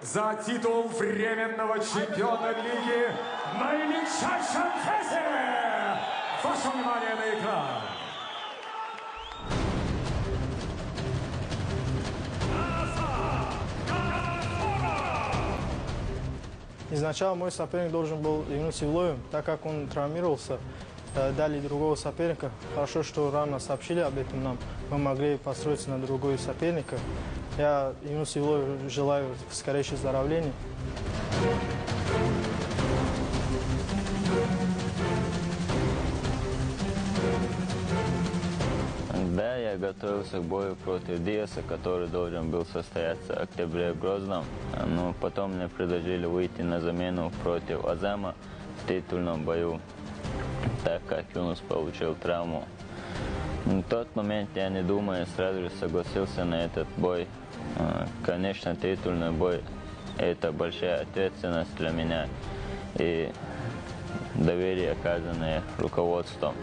за титул временного чемпиона лиги на величайшем весе. Ваше внимание на экран. Изначально мой соперник должен был Юнус Евлоев, так как он травмировался, дали другого соперника. Хорошо, что рано сообщили об этом нам. Мы могли построиться на другого соперника. Я Юнусу Евлоеву желаю скорейшего выздоровления. Да, я готовился к бою против Диаса, который должен был состояться в октябре в Грозном. Но потом мне предложили выйти на замену против Азама в титульном бою, так как Юнус получил травму. В тот момент я, не думая, сразу же согласился на этот бой. Конечно, титульный бой – это большая ответственность для меня и доверие, оказанное руководством.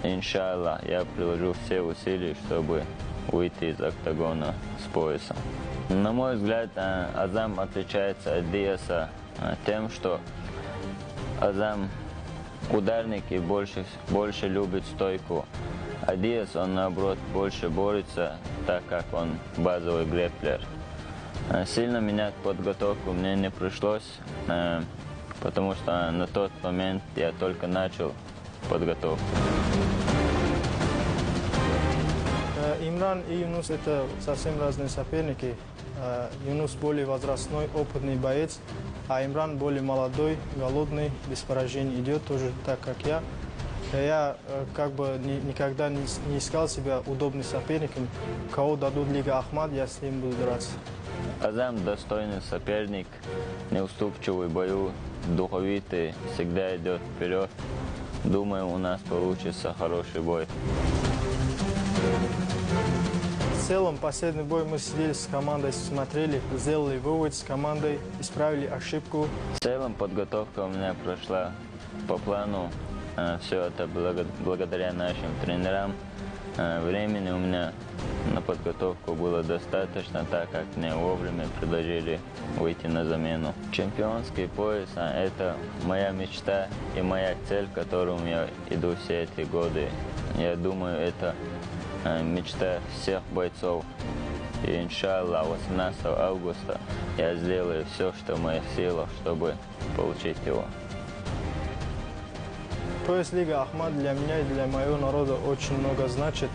Иншаллах, я приложу все усилия, чтобы выйти из октагона с поясом. На мой взгляд, Азам отличается от Диаса тем, что Азам ударник и больше любит стойку, а Диас, он наоборот больше борется, так как он базовый грэпплер. Сильно менять подготовку мне не пришлось, потому что на тот момент я только начал подготовку. Имран и Юнус – это совсем разные соперники. Юнус более возрастной, опытный боец, а Имран более молодой, голодный, без поражений идет тоже так, как я. Я как бы никогда не искал себя удобным соперником. Кого дадут Лига Ахмад, я с ним буду драться. Азам достойный соперник, неуступчивый в бою, духовитый, всегда идет вперед. Думаю, у нас получится хороший бой. В целом, последний бой мы сидели с командой, смотрели, сделали вывод с командой, исправили ошибку. В целом, подготовка у меня прошла по плану. Все это благодаря нашим тренерам. Времени у меня на подготовку было достаточно, так как мне вовремя предложили выйти на замену. Чемпионский пояс – это моя мечта и моя цель, к которой я иду все эти годы. Я думаю, это мечта всех бойцов. И, иншаллах, 18 августа я сделаю все, что в моих силах, чтобы получить его. Пояс Лига Ахмад для меня и для моего народа очень много значит,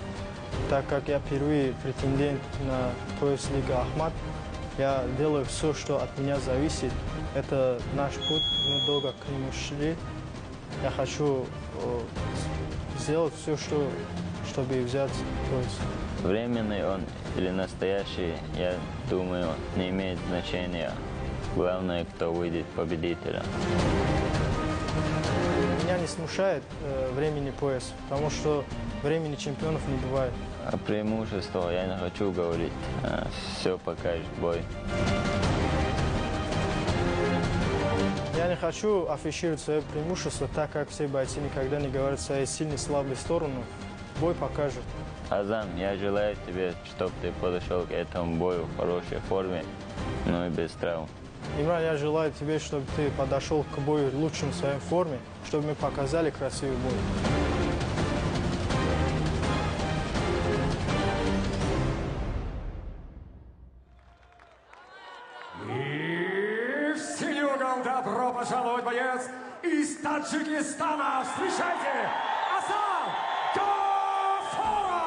так как я впервые претендент на пояс Лига Ахмад. Я делаю все, что от меня зависит. Это наш путь, мы долго к нему шли. Я хочу сделать все, чтобы взять пояс. Временный он или настоящий, я думаю, не имеет значения. Главное, кто выйдет победителем. Меня не смущает временный пояс, потому что времени чемпионов не бывает. Преимущество я не хочу говорить, все покажет бой. Я не хочу афишировать свое преимущество, так как все бойцы никогда не говорят своей сильной и слабой сторону. Бой покажет. Азам, я желаю тебе, чтобы ты подошел к этому бою в хорошей форме, но и без травм. Имран, я желаю тебе, чтобы ты подошел к бою в лучшем своей форме, чтобы мы показали красивый бой. И в синий угол добро пожаловать, боец из Таджикистана. Встречайте, Азам Гафуров!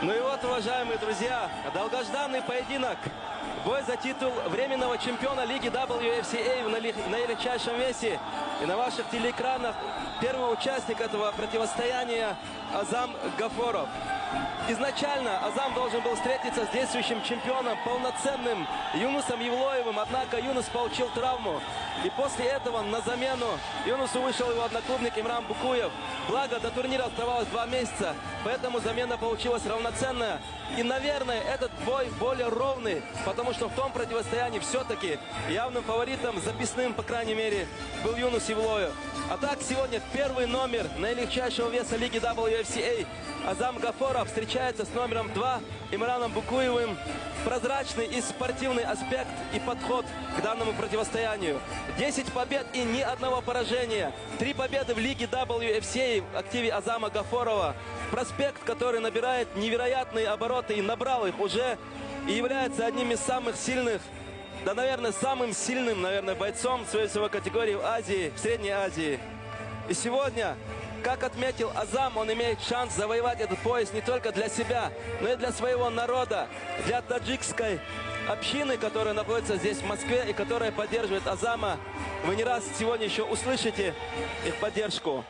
Ну и вот, уважаемые друзья, долгожданный поединок. Бой за титул временного чемпиона лиги WFCA на величайшем весе. И на ваших телеэкранах первый участник этого противостояния Азам Гафуров. Изначально Азам должен был встретиться с действующим чемпионом, полноценным Юнусом Евлоевым, однако Юнус получил травму. И после этого на замену Юнусу вышел его одноклубник Имран Букуев. Благо, до турнира оставалось 2 месяца, поэтому замена получилась равноценная. И, наверное, этот бой более ровный, потому что в том противостоянии все-таки явным фаворитом, записным, по крайней мере, был Юнус Евлоев. А так, сегодня первый номер наилегчайшего веса лиги WFCA Азам Гафоров встречается с номером 2 Имраном Букуевым. Прозрачный и спортивный аспект и подход к данному противостоянию. 10 побед и ни одного поражения. 3 победы в лиге WFCA в активе Азама Гафорова. Проспект, который набирает невероятные обороты и набрал их уже. И является одним из самых сильных, да, наверное, самым сильным, бойцом в своей весовой категории в Азии, в Средней Азии. И сегодня, как отметил Азам, он имеет шанс завоевать этот пояс не только для себя, но и для своего народа, для таджикской общины, которая находится здесь, в Москве, и которая поддерживает Азама. Вы не раз сегодня еще услышите их поддержку.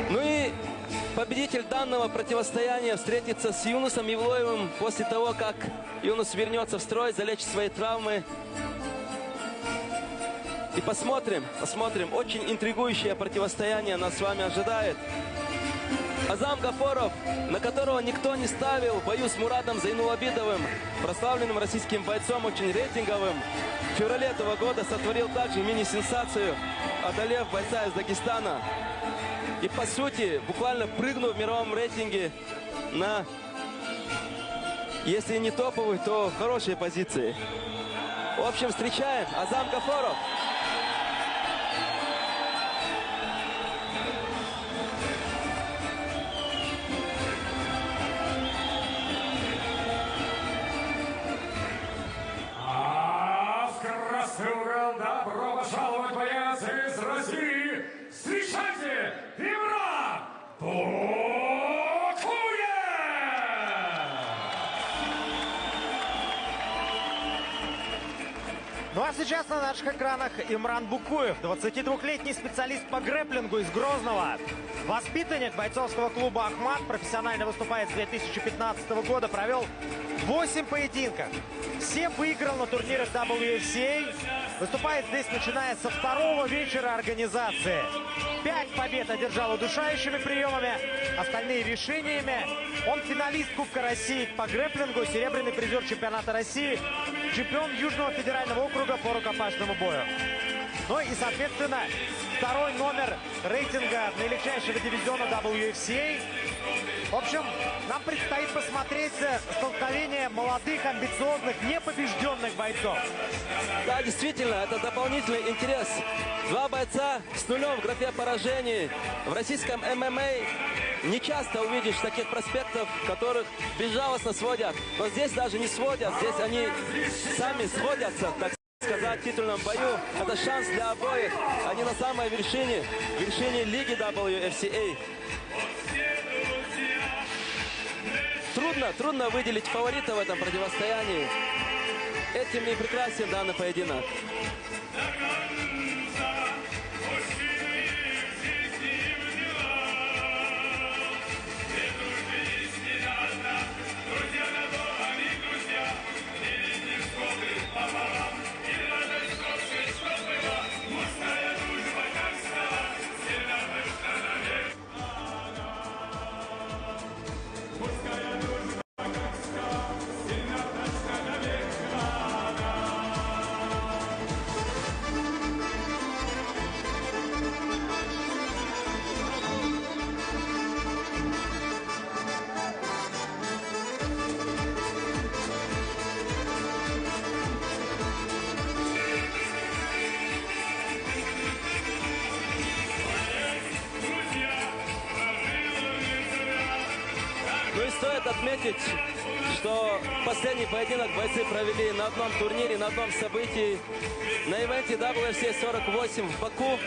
Ну и победитель данного противостояния встретится с Юнусом Евлоевым после того, как Юнус вернется в строй, залечит свои травмы. И посмотрим. Очень интригующее противостояние нас с вами ожидает. Азам Гафоров, на которого никто не ставил в бою с Муратом Зайнулабидовым, прославленным российским бойцом, очень рейтинговым, в феврале этого года сотворил также мини-сенсацию, одолев бойца из Дагестана. И по сути, буквально прыгнув в мировом рейтинге на, если не топовый, то хорошие позиции. В общем, встречаем Азам Гафоров. Добро пожаловать, боец из России! Встречайте, Имран Букуев! Ну а сейчас на наших экранах Имран Букуев, 22-летний специалист по грэпплингу из Грозного. Воспитанник бойцовского клуба «Ахмат», профессионально выступает с 2015 года, провел 8 поединков. Все выиграл на турнирах WFCA. Выступает здесь, начиная со второго вечера организации. 5 побед одержал удушающими приемами, остальные решениями. Он финалист Кубка России по грэпплингу, серебряный призер чемпионата России, чемпион Южного федерального округа по рукопашному бою. Ну и, соответственно, второй номер рейтинга наилегчайшего дивизиона WFCA. В общем, нам предстоит посмотреть столкновение молодых, амбициозных, непобежденных бойцов. Да, действительно, это дополнительный интерес. 2 бойца с нулем в графе поражений. В российском ММА не часто увидишь таких проспектов, которых безжалостно сводят. Но здесь даже не сводят, здесь они сами сходятся, так сказать, в титульном бою. Это шанс для обоих. Они на самой вершине лиги WFCA. Трудно выделить фаворита в этом противостоянии. Этим и прекрасен данный поединок. Ну и стоит отметить, что последний поединок бойцы провели на одном турнире, на одном событии, на ивенте WFCA 48 в Баку.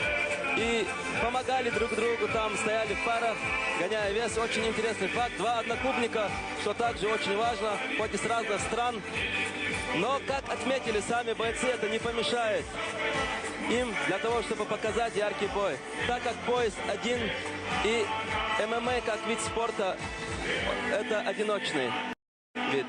И помогали друг другу, там стояли в парах, гоняя вес. Очень интересный факт. 2 одноклубника, что также очень важно, хоть и с разных стран. Но, как отметили сами бойцы, это не помешает им для того, чтобы показать яркий бой. Так как пояс один и ММА как вид спорта — это одиночный вид.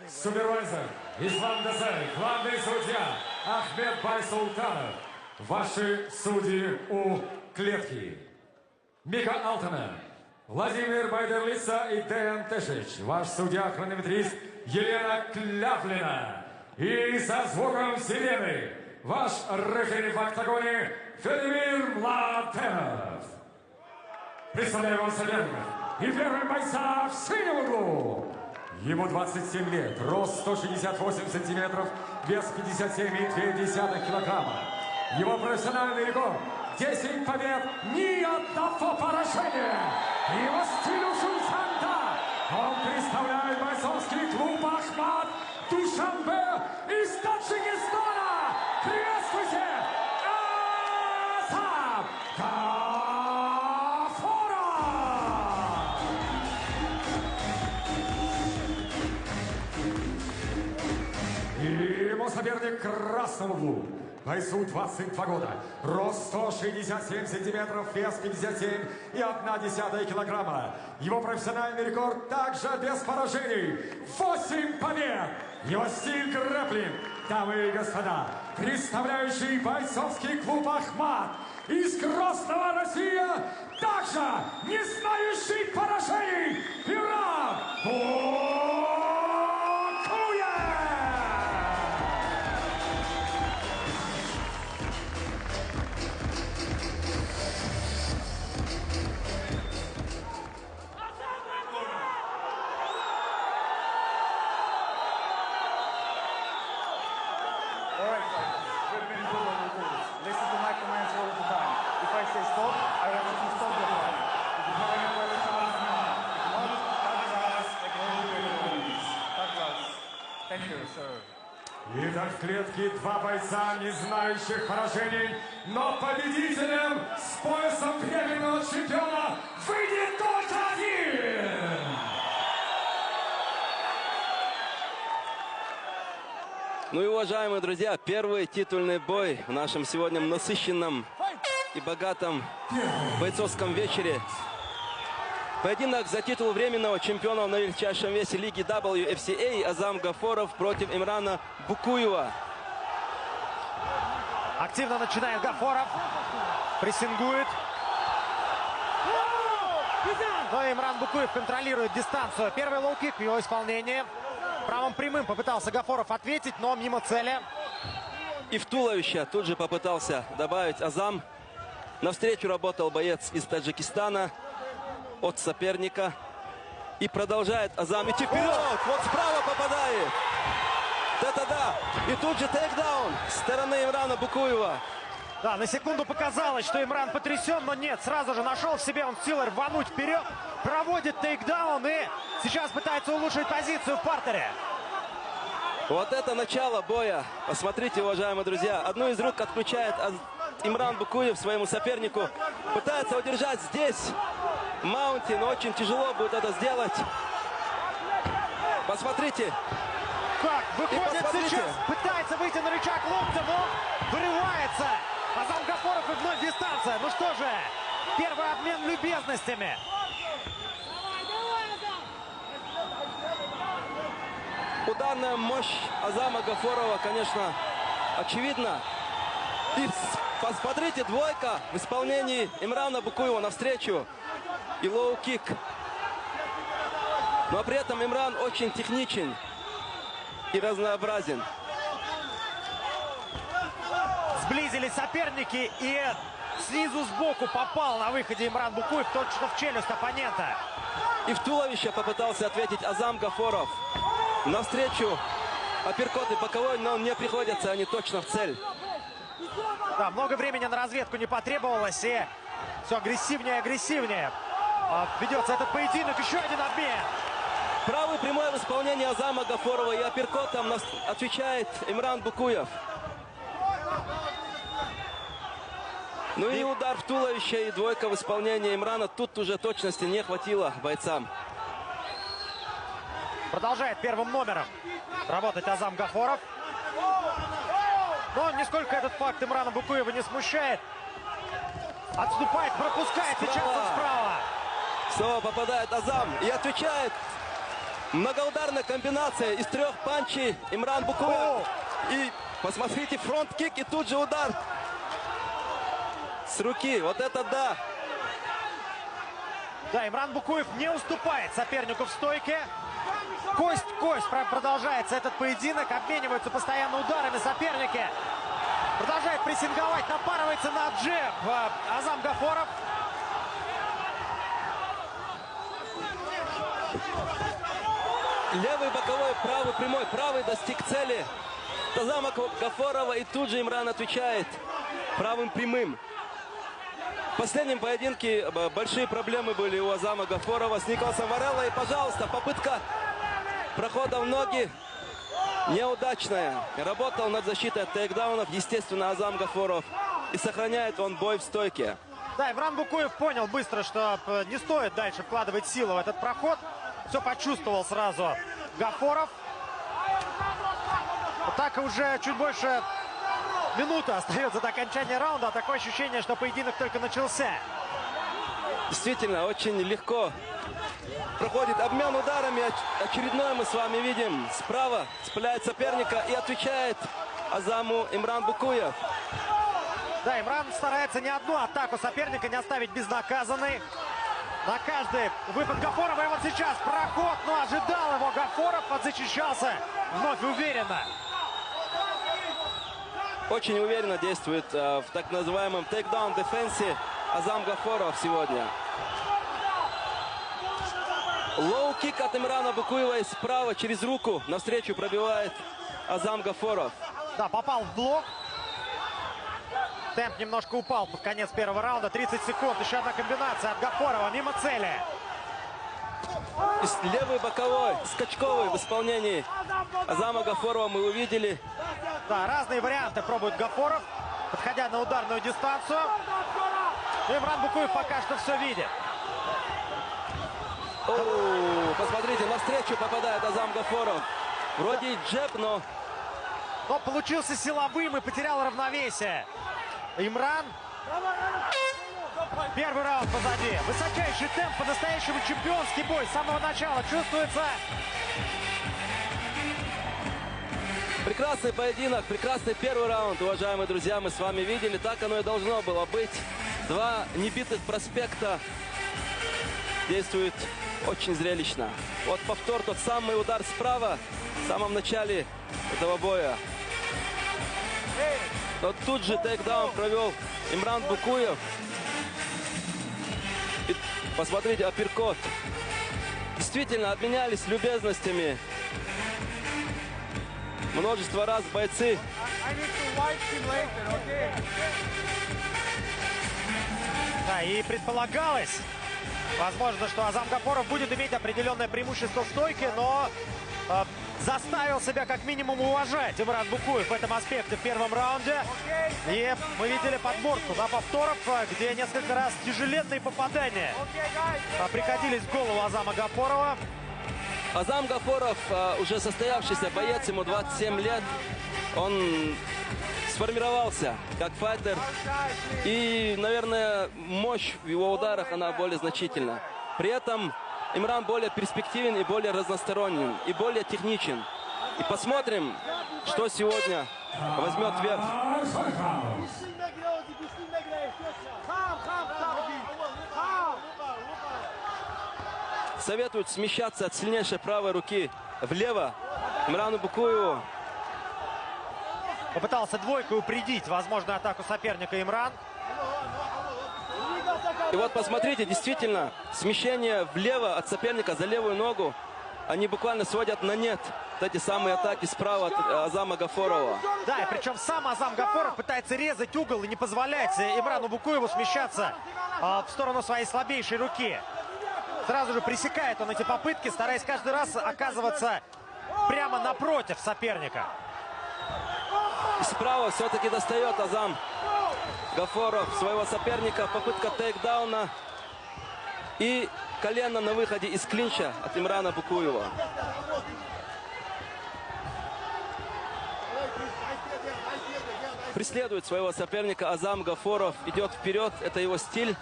Супервайзер Ислам Дазай, главный судья Ахмед Байсултанов. Ваши судьи у клетки. Мика Алтана, Владимир Байдерлица и Дэян Тешич. Ваш судья-хронометрист Елена Клявлина. И со звуком сирены ваш рефери в октагоне Федимир Младенов. Представляю вам соперников. И первый бойца в синем углу. Ему 27 лет, рост 168 сантиметров, вес 57,2 килограмма. Его профессиональный рекорд 10 побед, ни одного поражения. Его стиль Шульцанта. Он представляет бойцовский клуб Ахмат Душанбе из Таджикистана. Приветствуйте! Азам Гафоров! И ему соперник в красном углу. Бойцу 22 года, рост 167 сантиметров, вес 57,1 килограмма. Его профессиональный рекорд также без поражений. 8 побед. Его стиль грэпплинг. Дамы и господа, представляющий бойцовский клуб «Ахмат» из Грозного, Россия, также не знающий поражений Имран Букуев! Listen to my commands all the time. If I say stop, I want you to stop the fight. If you have any questions, ask me. If not, так раз, так раз. Thank you, sir. Итак, в клетке два бойца, не знающих поражений, но победителем с поясом временного чемпиона выйдет только один! Ну и, уважаемые друзья, первый титульный бой в нашем сегодня насыщенном и богатом бойцовском вечере. Поединок за титул временного чемпиона на легчайшем весе лиги WFCA Азам Гафоров против Имрана Букуева. Активно начинает Гафоров. Прессингует. Но Имран Букуев контролирует дистанцию. Первый лоу-кик в его исполнении. Правым прямым попытался Гафоров ответить, но мимо цели. И в туловище тут же попытался добавить Азам. Навстречу работал боец из Таджикистана от соперника. И продолжает Азам идти вперед. Вот справа попадает. Это да. И тут же тейкдаун с стороны Имрана Букуева. Да, на секунду показалось, что Имран потрясен, но нет. Сразу же нашел в себе он силы рвануть вперед. Проводит тейкдаун и сейчас пытается улучшить позицию в партере. Вот это начало боя. Посмотрите, уважаемые друзья. Одну из рук отключает Имран Букуев своему сопернику. Пытается удержать здесь в маунте, но очень тяжело будет это сделать. Посмотрите. Как выходит сейчас, пытается выйти на рычаг локтя, но вырывается. Азам Гафоров и вновь дистанция. Ну что же, первый обмен любезностями. Ударная мощь Азама Гафорова, конечно, очевидна. И посмотрите, двойка в исполнении Имрана Букуева навстречу. И лоу-кик. Но при этом Имран очень техничен и разнообразен. Сблизились соперники, и снизу сбоку попал на выходе Имран Букуев точно в челюсть оппонента. И в туловище попытался ответить Азам Гафоров. Навстречу апперкоты боковой, но не приходятся они точно в цель. Да, много времени на разведку не потребовалось, и все агрессивнее и агрессивнее ведется этот поединок. Еще один обмен. Правый прямой в исполнении Азама Гафорова, и апперкотом отвечает Имран Букуев. Ну и удар в туловище, и двойка в исполнении Имрана. Тут уже точности не хватило бойцам. Продолжает первым номером работать Азам Гафоров. Но нисколько этот факт Имрана Букуева не смущает. Отступает, пропускает. Сейчас он справа. Снова попадает Азам и отвечает Многоударная комбинация из 3 панчей Имран Букуев. И посмотрите, фронт-кик и тут же удар с руки. Вот это да! Да, Имран Букуев не уступает сопернику в стойке. Кость в кость продолжается этот поединок. Обмениваются постоянно ударами соперники. Продолжает прессинговать, напарывается на джеб Азам Гафоров. Левый боковой, правый прямой. Правый достиг цели Азама Гафорова. И тут же Имран отвечает правым прямым. В последнем поединке большие проблемы были у Азама Гафорова с Николасом Варелло. И, пожалуйста, попытка прохода в ноги неудачная. Работал над защитой от тейкдаунов, естественно, Азам Гафоров. И сохраняет он бой в стойке. Да, Имран Букуев понял быстро, что не стоит дальше вкладывать силу в этот проход. Все почувствовал сразу Гафоров. Вот так уже чуть больше минуты остается до окончания раунда. Такое ощущение, что поединок только начался. Действительно, очень легко проходит обмен ударами. Очередной мы с вами видим. Справа цепляет соперника и отвечает Азаму Имран Букуев. Да, Имран старается ни одну атаку соперника не оставить безнаказанной. На каждый выпад Гафорова. И вот сейчас проход. Но ожидал его Гафоров. Подзащищался вновь уверенно. Очень уверенно действует в так называемом тейкдаун-дефенсе Азам Гафоров сегодня. Лоу-кик от Имрана Букуева и справа через руку навстречу пробивает Азам Гафоров. Да, попал в блок. Темп немножко упал под конец первого раунда. 30 секунд. Еще одна комбинация от Гафорова мимо цели. Левый боковой, скачковый в исполнении Азама Гафорова мы увидели. Да, разные варианты пробует Гафоров, подходя на ударную дистанцию. Имран Букуев пока что все видит. Посмотрите, навстречу попадает Азам Гафоров. Вроде и джеб, но получился силовым и потерял равновесие. Имран. Первый раунд позади. Высочайший темп, по-настоящему чемпионский бой. С самого начала чувствуется. Прекрасный поединок, прекрасный первый раунд, уважаемые друзья. Мы с вами видели, так оно и должно было быть. 2 небитых проспекта действуют очень зрелищно. Вот повтор, тот самый удар справа в самом начале этого боя. Вот тут же тейкдаун провел Имран Букуев. И посмотрите, апперкот. Действительно, обменялись любезностями. Множество раз бойцы Да, и предполагалось, возможно, что Азам Гафоров будет иметь определенное преимущество в стойке, но заставил себя как минимум уважать Имран Букуев в этом аспекте в первом раунде. И мы видели подборку повторов, где несколько раз тяжеленные попадания приходились в голову Азама Гафорова. Азам Гафоров уже состоявшийся боец, ему 27 лет. Он сформировался как файтер. И, наверное, мощь в его ударах, она более значительна. При этом Имран более перспективен и более разносторонний, и более техничен. И посмотрим, что сегодня возьмет верх. Советуют смещаться от сильнейшей правой руки влево Имрану Букуеву. Попытался двойкой упредить возможную атаку соперника Имран. И вот посмотрите, действительно, смещение влево от соперника за левую ногу, они буквально сводят на нет вот эти самые атаки справа от Азама Гафорова. Да, и причем сам Азам Гафоров пытается резать угол и не позволять Имрану Букуеву смещаться в сторону своей слабейшей руки. Сразу же пресекает он эти попытки, стараясь каждый раз оказываться прямо напротив соперника. И справа все-таки достает Азам Гафоров своего соперника. Попытка тейкдауна. И колено на выходе из клинча от Имрана Букуева. Преследует своего соперника Азам Гафоров. Идет вперед. Это его стиль.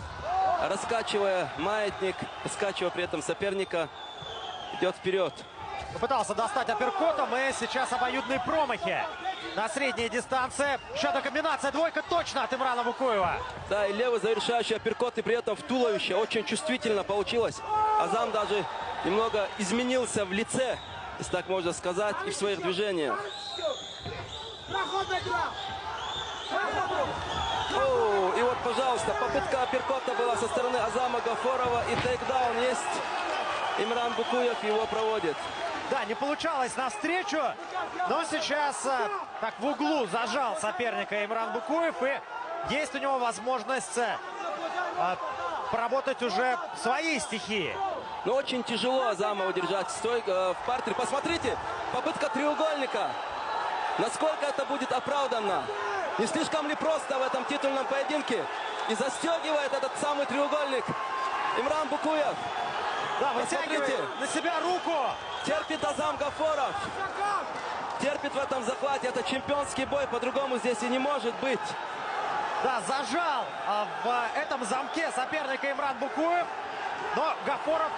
Раскачивая маятник, раскачивая при этом соперника, идет вперед. Попытался достать апперкотом, и сейчас обоюдные промахи на средней дистанции. Еще одна комбинация, двойка точно от Имрана Букуева. Да, и левый завершающий апперкот, и при этом в туловище. Очень чувствительно получилось. Азам даже немного изменился в лице, если так можно сказать, и в своих движениях. О, и вот, пожалуйста, попытка апперкота была со стороны Азама Гафорова, и тейкдаун есть. Имран Букуев его проводит. Да, не получалось навстречу, но сейчас так в углу зажал соперника Имран Букуев, и есть у него возможность поработать уже в своей стихии. Но очень тяжело Азама удержать в партере. Посмотрите, попытка треугольника. Насколько это будет оправданно? Не слишком ли просто в этом титульном поединке? И застегивает этот самый треугольник Имран Букуев. Да, вытягивает на себя руку. Терпит Азам Гафоров. Терпит в этом захвате. Это чемпионский бой. По-другому здесь и не может быть. Да, зажал в этом замке соперника Имран Букуев. Но Гафоров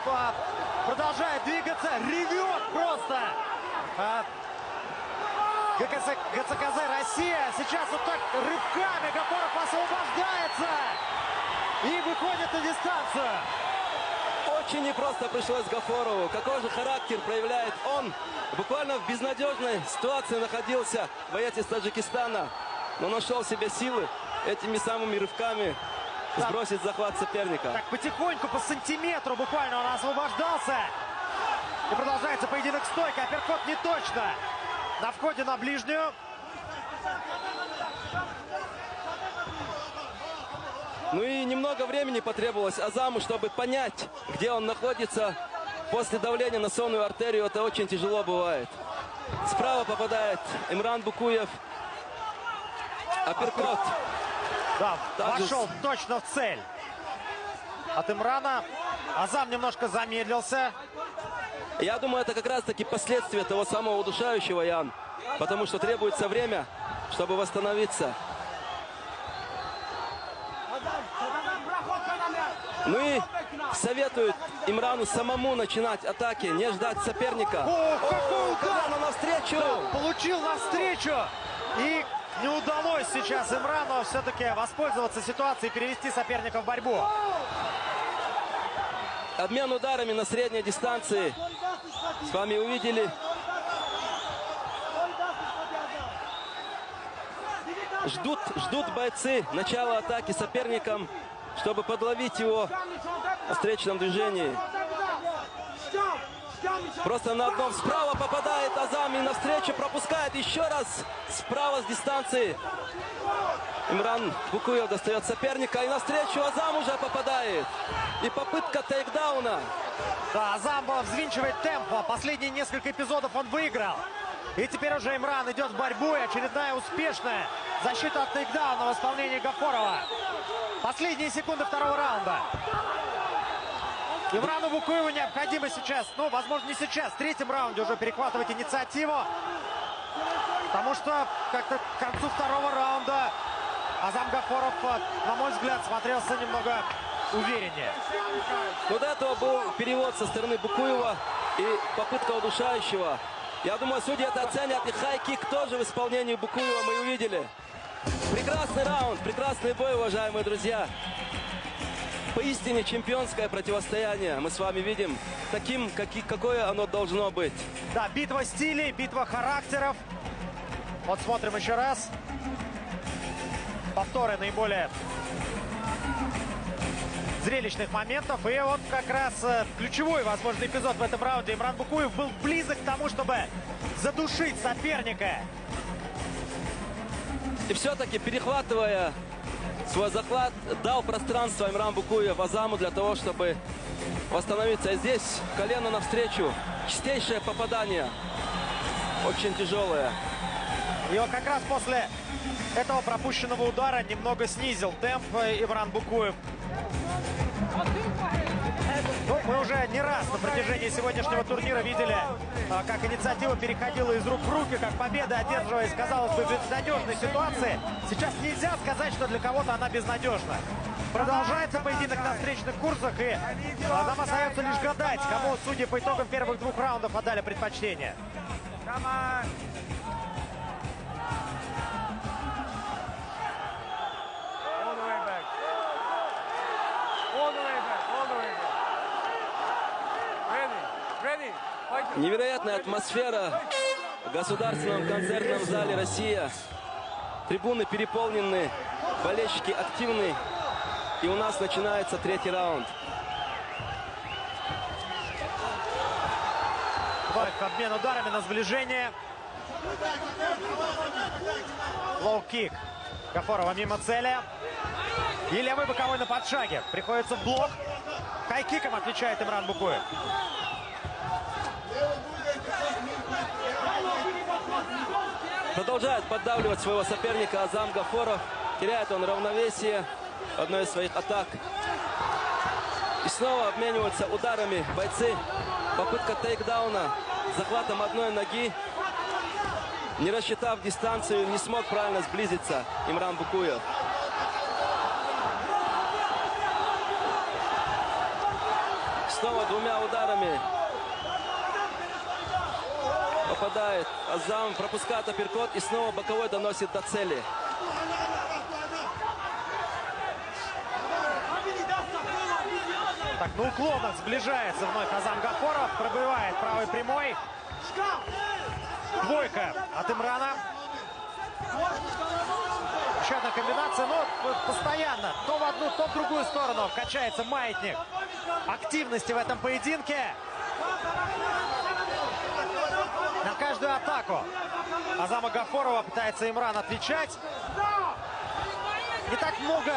продолжает двигаться. Ревет просто. ГЦКЗ Россия. Сейчас вот так рывками Гафоров освобождается. И выходит на дистанцию. Очень непросто пришлось Гафорову. Какой же характер проявляет он. Буквально в безнадежной ситуации находился боец из Таджикистана. Но нашел в себе силы этими самыми рывками сбросить захват соперника. Так потихоньку, по сантиметру буквально он освобождался. И продолжается поединок стойка. Апперкот не точно. На входе на ближнюю. Ну и немного времени потребовалось Азаму, чтобы понять, где он находится. После давления на сонную артерию это очень тяжело бывает. Справа попадает Имран Букуев. Апперкот. Да, также вошел точно в цель. От Имрана. Азам немножко замедлился. Я думаю, это как раз-таки последствия того самого удушающего, Ян. Потому что требуется время, чтобы восстановиться. Ну и советуют Имрану самому начинать атаки, не ждать соперника. О, какой удар! Колено навстречу! Да, получил навстречу. И не удалось сейчас Имрану все-таки воспользоваться ситуацией и перевести соперника в борьбу. Обмен ударами на средней дистанции. С вами увидели. Ждут бойцы начала атаки соперником, чтобы подловить его в встречном движении. Просто на одном справа попадает Азам и навстречу пропускает еще раз справа с дистанции. Имран Букуев достает соперника и навстречу Азам уже попадает. И попытка тейкдауна. Да, Азам взвинчивает темп. Последние несколько эпизодов он выиграл. И теперь уже Имран идет в борьбу. И очередная успешная защита от тейкдауна в исполнении Гафорова. Последние секунды второго раунда. Имрану Букуеву необходимо сейчас, ну, возможно, не сейчас, в третьем раунде уже перехватывать инициативу. Потому что как-то к концу второго раунда Азам Гафоров, на мой взгляд, смотрелся немного увереннее. Вот этого был перевод со стороны Букуева и попытка удушающего. Я думаю, судьи это оценят. И хай-кик тоже в исполнении Букуева мы увидели. Прекрасный раунд, прекрасный бой, уважаемые друзья. Поистине чемпионское противостояние мы с вами видим таким, какое оно должно быть. Да, битва стилей, битва характеров. Вот смотрим еще раз. Повторы наиболее зрелищных моментов. И вот как раз ключевой, возможный эпизод в этом раунде. Имран Букуев был близок к тому, чтобы задушить соперника. И все-таки, перехватывая свой захват, дал пространство Имран Букуев Азаму для того, чтобы восстановиться. И здесь колено навстречу. Чистейшее попадание. Очень тяжелое. И вот как раз после этого пропущенного удара немного снизил темп Имран Букуев. Ну, мы уже не раз на протяжении сегодняшнего турнира видели, как инициатива переходила из рук в руки, как победа, одерживаясь, казалось бы, в безнадежной ситуации. Сейчас нельзя сказать, что для кого-то она безнадежна. Продолжается поединок на встречных курсах, и нам остается лишь гадать, кому судьи по итогам первых двух раундов отдали предпочтение. Come on. All the way back. All the way back. All the way back. Ready. Ready. Fight. Невероятная атмосфера в Государственном концертном зале «Россия». Трибуны переполнены, болельщики активны. И у нас начинается третий раунд. Обмен ударами на сближение. Лоу-кик. Гафорова мимо цели. И левый боковой на подшаге. Приходится в блок. Хай-киком отвечает Имран Букуев. Продолжает поддавливать своего соперника Азам Гафоров. Теряет он равновесие в одной из своих атак. И снова обмениваются ударами бойцы. Попытка тейкдауна захватом одной ноги. Не рассчитав дистанцию, не смог правильно сблизиться Имран Букуев. Снова двумя ударами попадает Азам, пропускает апперкот и снова боковой доносит до цели. Так, на уклонах сближается вновь Азам Гафоров. Пробивает правой прямой. Двойка от Имрана. Еще одна комбинация, но постоянно то в одну, то в другую сторону качается маятник активности в этом поединке. На каждую атаку Азама Гафорова пытается Имран отвечать. Не так много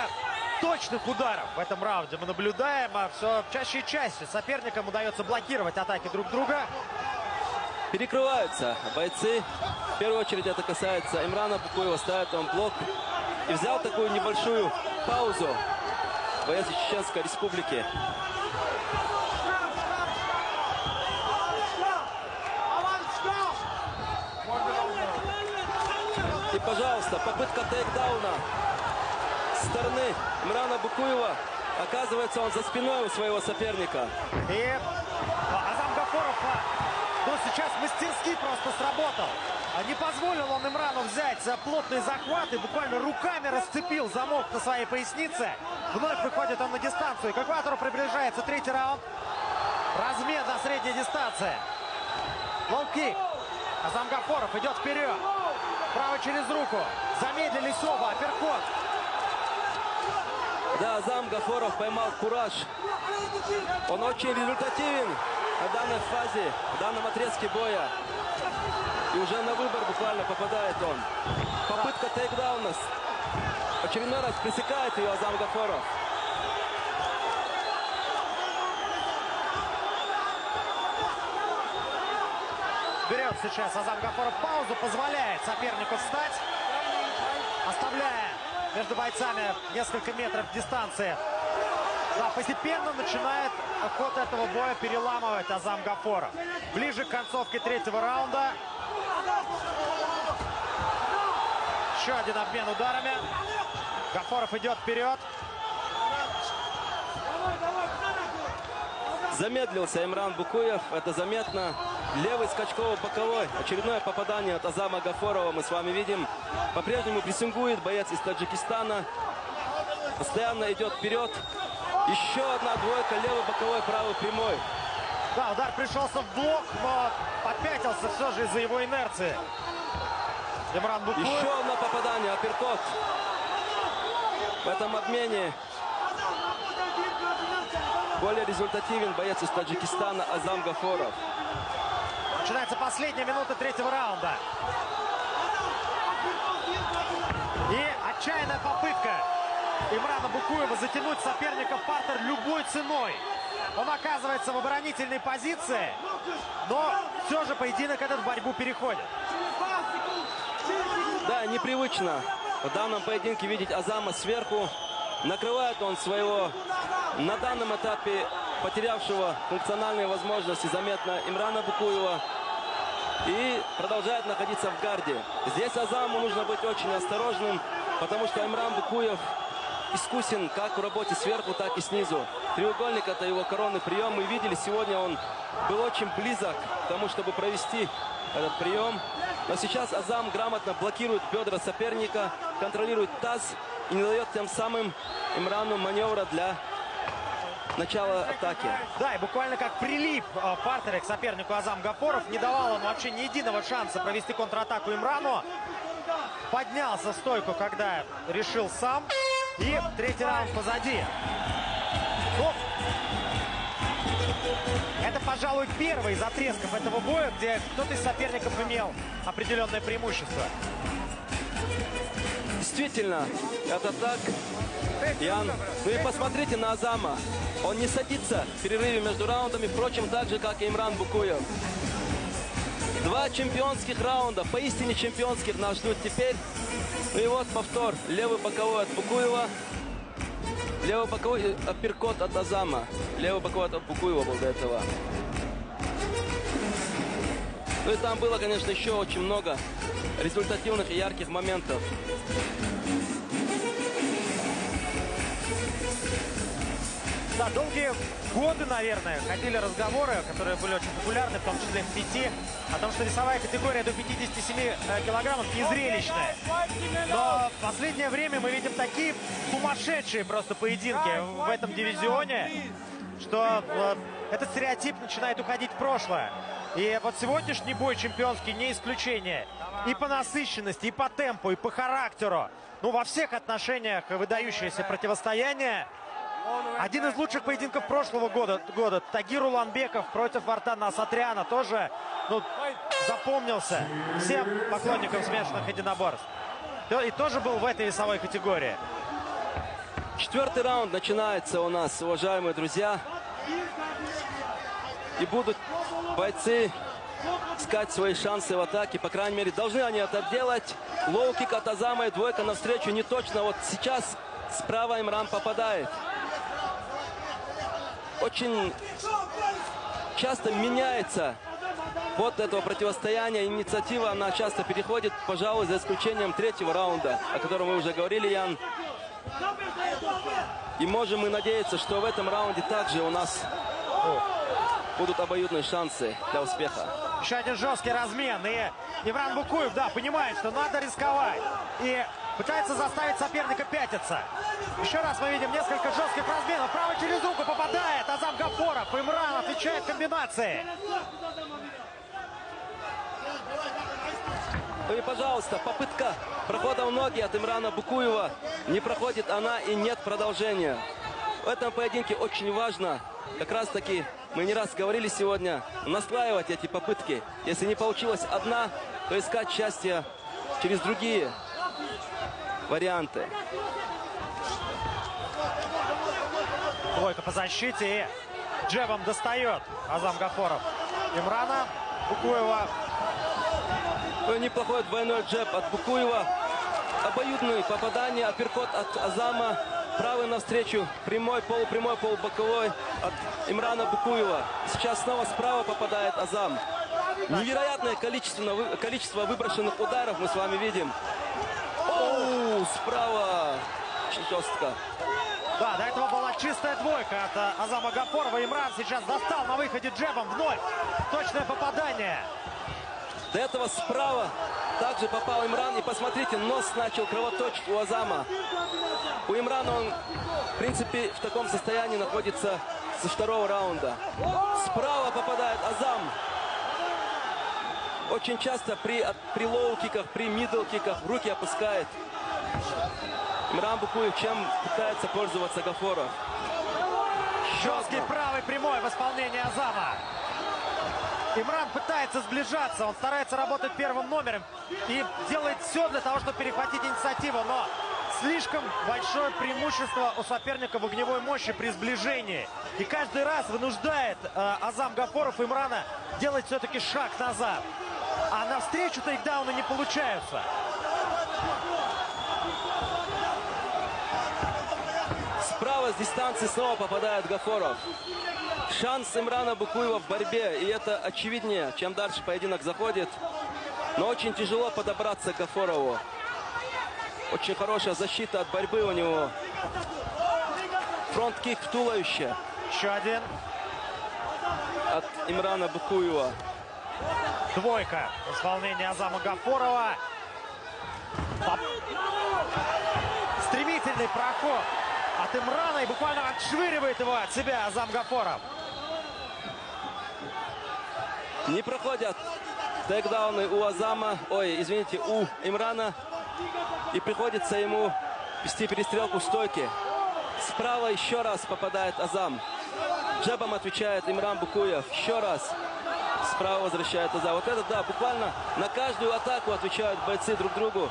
точных ударов в этом раунде мы наблюдаем, а все чаще и чаще соперникам удается блокировать атаки друг друга. Перекрываются бойцы. В первую очередь это касается Имрана Букуева. Ставит он блок. И взял такую небольшую паузу боец из Чеченской Республики. И, пожалуйста, попытка тейкдауна со стороны Имрана Букуева. Оказывается, он за спиной у своего соперника. И Азам Гафоров сейчас мастерски просто сработал. Не позволил он Имрану взять плотный захват и буквально руками расцепил замок на своей пояснице. Вновь выходит он на дистанцию. К экватору приближается третий раунд. Размен на средней дистанции. Лоу-кик. Азам Гафоров идет вперед. Право через руку. Замедлились оба. Апперкот. Да, Азам Гафоров поймал кураж. Он очень результативен на данной фазе, в данном отрезке боя. И уже на выбор буквально попадает он. Попытка тейкдауна. Очередной раз пресекает ее Азам Гафоров. Берет сейчас Азам Гафоров паузу, позволяет сопернику встать, оставляя между бойцами несколько метров дистанции. Да, постепенно начинает ход этого боя переламывать Азам Гафоров. Ближе к концовке третьего раунда. Еще один обмен ударами. Гафоров идет вперед. Замедлился Имран Букуев, это заметно. Левый скачково-боковой. Очередное попадание от Азама Гафорова мы с вами видим. По-прежнему прессингует боец из Таджикистана. Постоянно идет вперед. Еще одна двойка, левый боковой, правый прямой. Да, удар пришелся в блок, но попятился все же из-за его инерции. Имран Букуев. Еще одно попадание, апперкот. В этом обмене более результативен боец из Таджикистана Азам Гафоров. Начинается последняя минута третьего раунда. И отчаянная попытка Имрана Букуева затянуть соперника в партер любой ценой. Он оказывается в оборонительной позиции, но все же поединок этот в борьбу переходит. Да, непривычно в данном поединке видеть Азама сверху. Накрывает он своего на данном этапе потерявшего функциональные возможности заметно Имрана Букуева. И продолжает находиться в гарде. Здесь Азаму нужно быть очень осторожным, потому что Имран Букуев искусен как в работе сверху, так и снизу. Треугольник — это его коронный прием. Мы видели сегодня, он был очень близок к тому, чтобы провести этот прием. Но сейчас Азам грамотно блокирует бедра соперника, контролирует таз и не дает тем самым Имрану маневра для начала атаки. Да, и буквально как прилип в партере к сопернику Азам Гафоров. Не давал он вообще ни единого шанса провести контратаку Имрану. Поднялся в стойку, когда решил сам. И третий раунд позади. Ну, это, пожалуй, первый из отрезков этого боя, где кто-то из соперников имел определенное преимущество. Действительно, это так, Ян. Ну и посмотрите на Азама. Он не садится в перерыве между раундами, впрочем, так же, как и Имран Букуев. 2 чемпионских раунда, поистине чемпионских, нас ждут теперь. Ну и вот повтор. Левый боковой от Букуева. Левый боковой апперкот от Азама. Левый боковой от Букуева был до этого. Ну и там было, конечно, еще очень много результативных и ярких моментов. Да, долгие годы, наверное, ходили разговоры, которые были очень популярны, в том числе в сети, о том, что весовая категория до 57 килограммов незрелищная. Но в последнее время мы видим такие сумасшедшие просто поединки в этом дивизионе, что этот стереотип начинает уходить в прошлое. И вот сегодняшний бой чемпионский не исключение. И по насыщенности, и по темпу, и по характеру. Ну, во всех отношениях выдающееся противостояние. Один из лучших поединков прошлого года. Тагир Уланбеков против Вартана Асатряна тоже запомнился всем поклонникам смешанных единоборств. И тоже был в этой весовой категории. 4-й раунд начинается у нас, уважаемые друзья. И будут бойцы искать свои шансы в атаке. По крайней мере, должны они это делать. Лоу-кик от Азама и двойка навстречу не точно. Вот сейчас справа Имран попадает. Очень часто меняется ход этого противостояния. Инициатива, она часто переходит, пожалуй, за исключением 3-го раунда, о котором мы уже говорили, Ян. И можем мы надеяться, что в этом раунде также у нас будут обоюдные шансы для успеха. Еще один жесткий размен. И Имран Букуев, да, понимает, что надо рисковать. И пытается заставить соперника пятиться. Еще раз мы видим несколько жестких разменов. Право через руку попадает Азам Гафоров. Имран отвечает комбинацией. Ну и, пожалуйста, попытка прохода в ноги от Имрана Букуева. Не проходит она и нет продолжения. В этом поединке очень важно, как раз таки, мы не раз говорили сегодня, наслаивать эти попытки. Если не получилась одна, то искать счастье через другие варианты. Двойка по защите. И джебом достает Азам Гафоров Имрана Букуева. Ну, неплохой двойной джеб от Букуева. Обоюдные попадания. Апперкот от Азама. Правый навстречу. Прямой, полупрямой, полубоковой от Имрана Букуева. Сейчас снова справа попадает Азам. Невероятное количество выброшенных ударов мы с вами видим. Оу, справа. Очень жестко. Да, до этого была чистая двойка от Азама Гафорова. Имран сейчас достал на выходе джебом вновь. Точное попадание. До этого справа также попал Имран. И посмотрите, нос начал кровоточить у Азама. У Имрана он, в принципе, в таком состоянии находится со 2-го раунда. Справа попадает Азам. Очень часто при лоу-киках, при мидл-киках руки опускает Имран Букуев, чем пытается пользоваться Гафоров. Жесткий правый прямой в исполнении Азама. Имран пытается сближаться, он старается работать первым номером и делает все для того, чтобы перехватить инициативу, но слишком большое преимущество у соперника в огневой мощи при сближении. И каждый раз вынуждает Азам Гафоров Имрана делать все-таки шаг назад. А навстречу тейкдауны не получаются. Справа с дистанции снова попадает Гафоров. Шанс Имрана Букуева в борьбе, и это очевиднее, чем дальше поединок заходит. Но очень тяжело подобраться к Гафорову. Очень хорошая защита от борьбы у него Фронт-кик в туловище Еще один. от Имрана Букуева. Двойка в исполнении Азама Гафорова. Стремительный проход от Имрана и буквально отшвыривает его от себя Азам Гафоров. Не проходят тейкдауны у Азама, у Имрана. И приходится ему вести перестрелку в стойке. Справа еще раз попадает Азам. Джебом отвечает Имран Букуев. Еще раз. Справа возвращает Азам. Вот это, да, буквально на каждую атаку отвечают бойцы друг другу.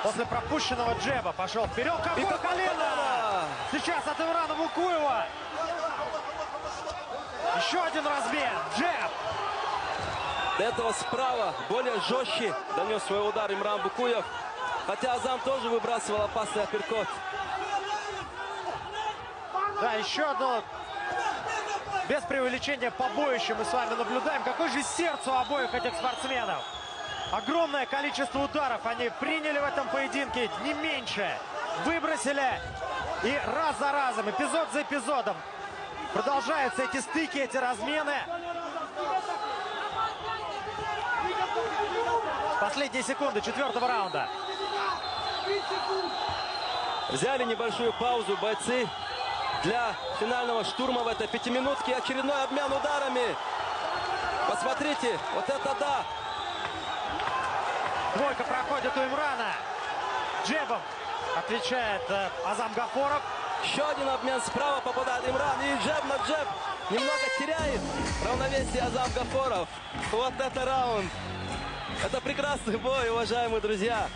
После пропущенного джеба пошел вперед. Какое колено! Сейчас от Имрана Букуева. Еще один размен. Джеб. До этого справа более жестче донес свой удар Имран Букуев. Хотя Азам тоже выбрасывал опасный апперкот. Да, еще одно, без преувеличения, побоище мы с вами наблюдаем. Какое же сердце у обоих этих спортсменов. Огромное количество ударов они приняли в этом поединке, не меньше. Выбросили и раз за разом, эпизод за эпизодом. Продолжаются эти стыки, эти размены. Последние секунды 4-го раунда. Взяли небольшую паузу бойцы для финального штурма в этой пятиминутке. Очередной обмен ударами. Посмотрите, вот это да! Двойка проходит у Имрана. Джебом отвечает Азам Гафоров. Еще один обмен справа попадает Имран. И джеб на джеб. Немного теряет равновесие Азам Гафоров. Вот это раунд. Это прекрасный бой, уважаемые друзья.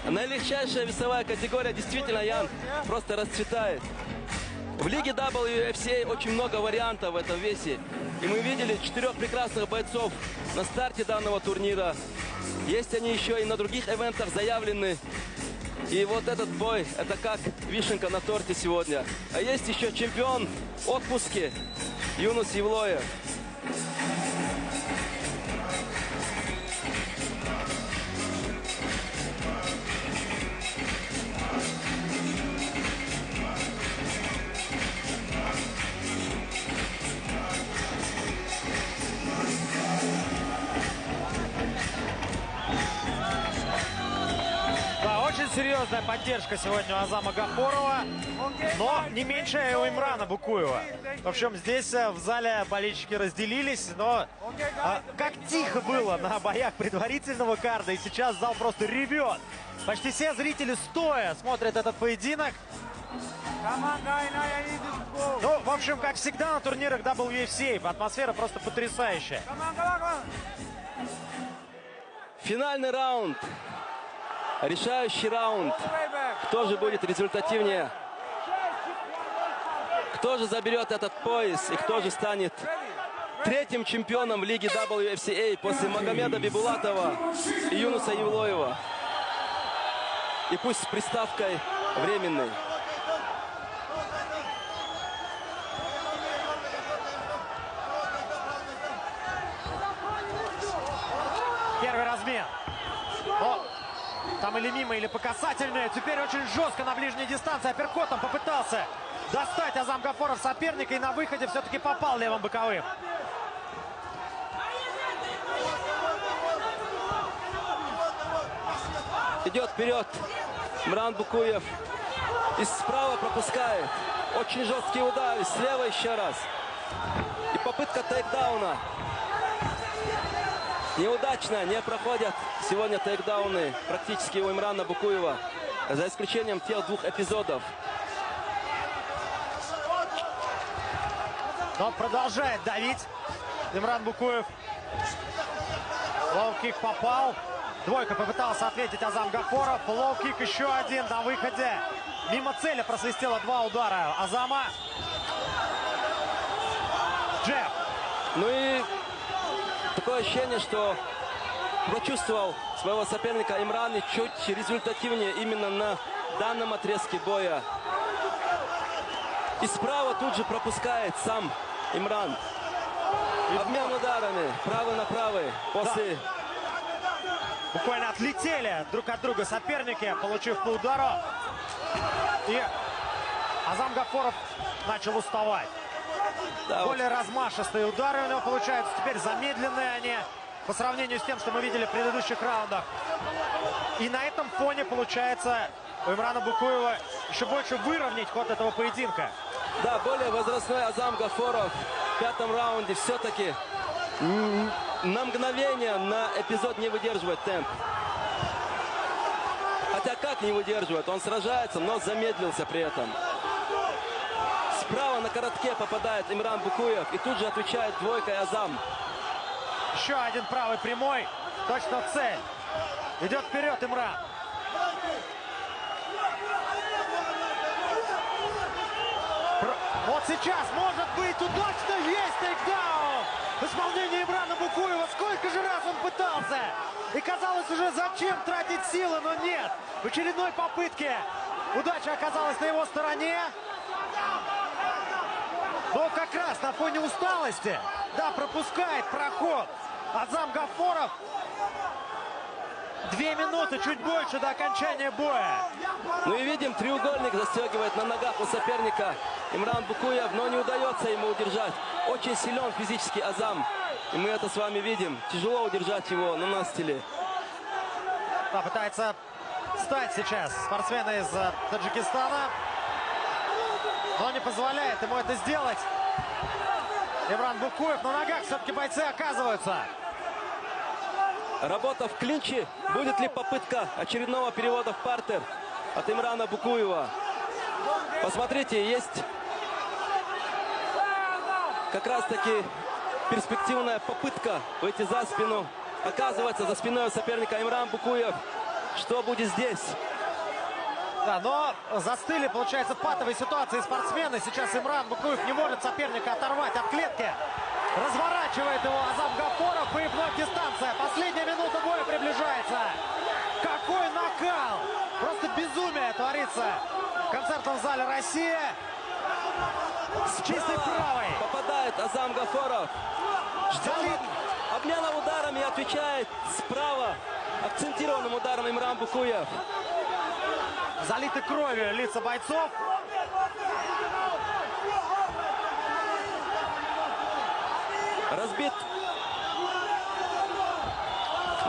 Наилегчайшая весовая категория действительно, Ян, просто расцветает. В лиге WFCA очень много вариантов в этом весе. И мы видели 4 прекрасных бойцов на старте данного турнира. Есть они еще и на других ивентах заявлены. И вот этот бой, это как вишенка на торте сегодня. А есть еще чемпион в отпуске Юнус Евлоев. Серьезная поддержка сегодня у Азама Гафорова, но не меньше у Имрана Букуева. В общем, здесь в зале болельщики разделились, но как тихо было на боях предварительного карда, и сейчас зал просто ревет. Почти все зрители стоя смотрят этот поединок. Ну, в общем, как всегда на турнирах WFCA, атмосфера просто потрясающая. Финальный раунд. Решающий раунд. Кто же будет результативнее? Кто же заберет этот пояс? И кто же станет третьим чемпионом в лиге WFCA после Магомеда Бибулатова и Юнуса Евлоева? И пусть с приставкой временной. Первый размен. Там или мимо, или по касательной. Теперь очень жестко на ближней дистанции апперкотом попытался достать Азам Гафоров соперника. И на выходе все-таки попал левым боковым. Идет вперед Имран Букуев. И справа пропускает. Очень жесткий удар. И слева еще раз. И попытка тейкдауна. Неудачно, не проходят сегодня тейкдауны практически у Имрана Букуева, за исключением тех 2 эпизодов. Но продолжает давить Имран Букуев. Лоу-кик попал. Двойка попытался ответить Азам Гафоров. Лоу-кик еще один на выходе. Мимо цели просвистело 2 удара Азама. Джеб. Ну и такое ощущение, что почувствовал своего соперника Имран и чуть результативнее именно на данном отрезке боя. И справа тут же пропускает сам Имран. Обмен ударами, правый на правый. После буквально отлетели друг от друга соперники, получив по удару. И Азам Гафоров начал уставать. Да, Более размашистые удары у него получаются. Теперь замедленные они по сравнению с тем, что мы видели в предыдущих раундах. И на этом фоне получается у Имрана Букуева еще больше выровнять ход этого поединка. Да, более возрастной Азам Гафоров в пятом раунде все-таки на мгновение, на эпизод не выдерживает темп. Хотя как не выдерживает? Он сражается, но замедлился при этом. Справа на коротке попадает Имран Букуев и тут же отвечает двойкой Азам. Еще один правый прямой, точно в цель. Идет вперед Имран. Вот сейчас может быть удачно, есть тейкдаун в исполнении Имрана Букуева. Сколько же раз он пытался. И казалось уже, зачем тратить силы, но нет. В очередной попытке удача оказалась на его стороне. Но как раз на фоне усталости, да, пропускает проход Азам Гафоров. 2 минуты, чуть больше до окончания боя. Ну и видим, треугольник застегивает на ногах у соперника Имран Букуев, но не удается ему удержать. Очень силен физически Азам. И мы это с вами видим. Тяжело удержать его на настиле. Да, пытается встать сейчас спортсмены из Таджикистана. Но не позволяет ему это сделать. Имран Букуев на ногах все-таки бойцы оказываются. Работа в клинче. Будет ли попытка очередного перевода в партер от Имрана Букуева? Посмотрите, есть как раз таки перспективная попытка выйти за спину. Оказывается, за спиной у соперника Имран Букуев. Что будет здесь? Да, но застыли, получается, в патовой ситуации спортсмены. Сейчас Имран Букуев не может соперника оторвать от клетки. Разворачивает его Азам Гафоров и вновь дистанция. Последняя минута боя приближается. Какой накал! Просто безумие творится в концертном зале «Россия». С чистой правой. Попадает Азам Гафоров. Залит. Обменом ударами отвечает справа акцентированным ударом Имран Букуев. Залиты кровью лица бойцов. Разбит.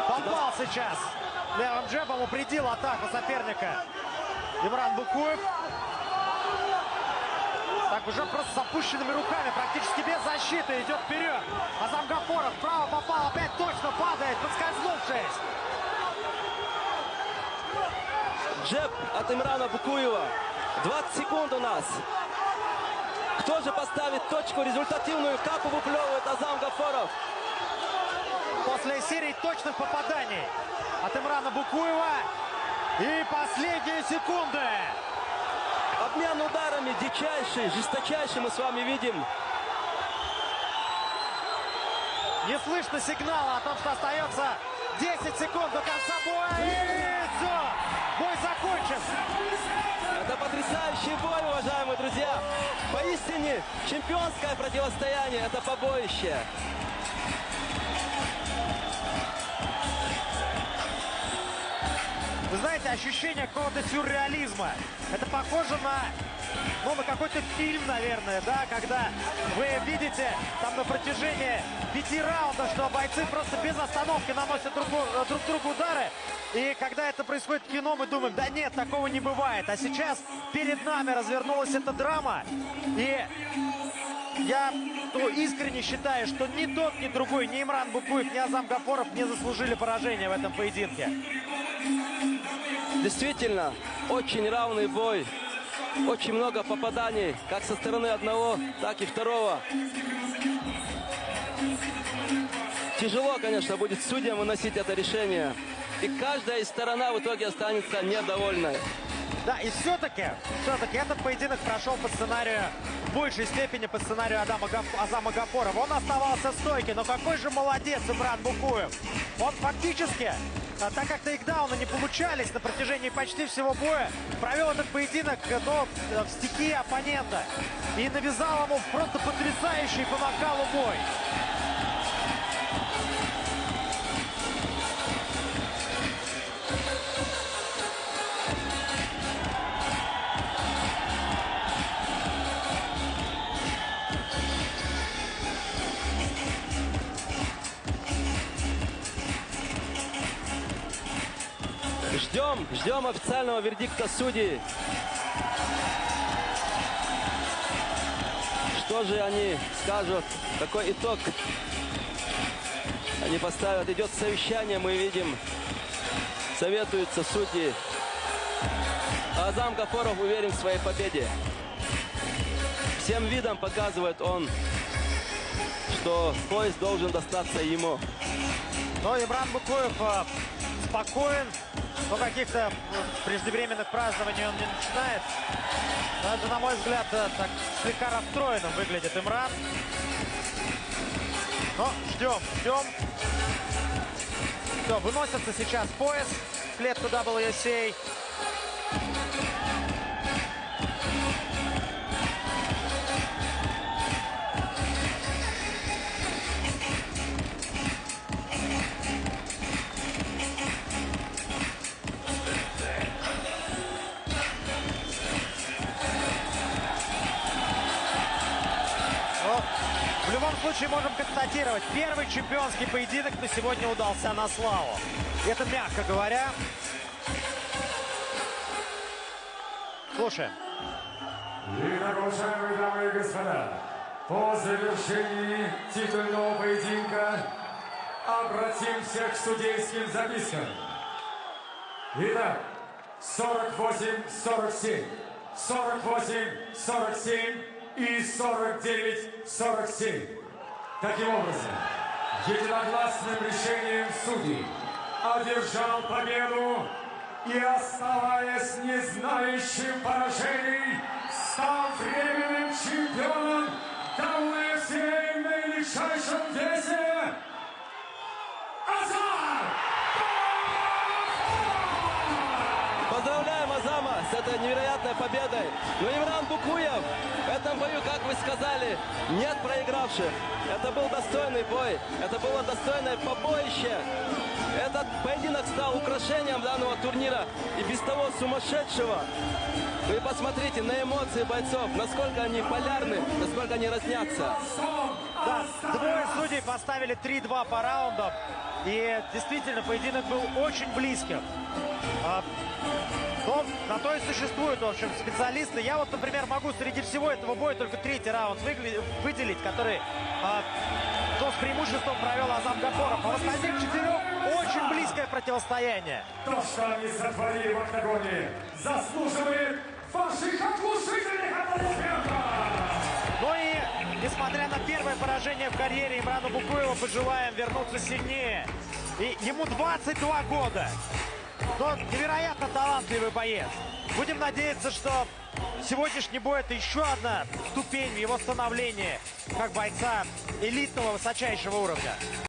Попал сейчас. Левым джебом упредил атаку соперника. Имран Букуев. Так, уже просто с опущенными руками, практически без защиты, идет вперед. Азам Гафоров вправо попал, опять точно падает, подскользнувшись. Джеб от Имрана Букуева. 20 секунд у нас. Кто же поставит точку результативную? Капу выплевывает Азам Гафоров. После серии точных попаданий от Имрана Букуева. И последние секунды. Обмен ударами дичайший, жесточайший мы с вами видим. Не слышно сигнала о том, что остается 10 секунд до конца боя. И все. Бой закончен. Это потрясающий бой, уважаемые друзья. Поистине чемпионское противостояние. Это побоище. Вы знаете, ощущение какого-то сюрреализма. Это похоже на какой-то фильм, наверное, да, когда вы видите там на протяжении 5 раундов, что бойцы просто без остановки наносят друг другу удары. И когда это происходит в кино, мы думаем, да нет, такого не бывает. А сейчас перед нами развернулась эта драма. И я искренне считаю, что ни тот, ни другой, ни Имран Букуев, ни Азам Гафоров не заслужили поражения в этом поединке. Действительно, очень равный бой. Очень много попаданий, как со стороны одного, так и второго. Тяжело, конечно, будет судьям выносить это решение. И каждая из сторон в итоге останется недовольной. Да, и все-таки этот поединок прошел по сценарию, в большей степени по сценарию Азама Гафорова. Он оставался в стойке, но какой же молодец Имран Букуев. Он фактически, так как тейкдауны не получались на протяжении почти всего боя, провел этот поединок в стихии оппонента. И навязал ему просто потрясающий по накалу бой. 2 Ждем официального вердикта судей. Что же они скажут? Какой итог они поставят? Идет совещание, мы видим. Советуются судьи. Азам Гафоров уверен в своей победе. Всем видом показывает он, что пояс должен достаться ему. Но Имран Букуев спокоен. Но каких-то преждевременных празднований он не начинает. Даже, на мой взгляд, так слегка расстроенным выглядит Имран. Но ждем. Все, выносится сейчас пояс в клетку WSA. В любом случае можем констатировать, первый чемпионский поединок на сегодня удался на славу. Это мягко говоря. Слушаем. Итак, уважаемые дамы и господа, по завершении титульного поединка обратимся к судейским запискам. Итак, 48-47, 48-47 и 49-47. Таким образом, единогласным решением судей одержал победу и, оставаясь не знающим поражений, стал временным чемпионом WSA в наилегчайшем весе Азам! Поздравляем Азама с этой невероятной победой. Но Имран Букуев в этом бою, как вы сказали, нет проигравших. Это был достойный бой. Это было достойное побоище. Этот поединок стал украшением данного турнира и без того сумасшедшего. Вы посмотрите на эмоции бойцов, насколько они полярны, насколько они разнятся. Да, двое судей поставили 3-2 по раундам. И действительно, поединок был очень близким. Но на то и существуют, в общем, специалисты. Я вот, например, могу среди всего этого боя только третий раунд выделить, который с преимуществом провел Азам Гафоров. А в остальных 4 очень близкое противостояние. То, что они сотворили в октагоне, заслуживает ваших оглушительных аплодисментов! Ну и, несмотря на первое поражение в карьере, Имрану Букуеву пожелаем вернуться сильнее. И ему 22 года. Но невероятно талантливый боец. Будем надеяться, что сегодняшний бой — это еще одна ступень в его становлении как бойца элитного высочайшего уровня.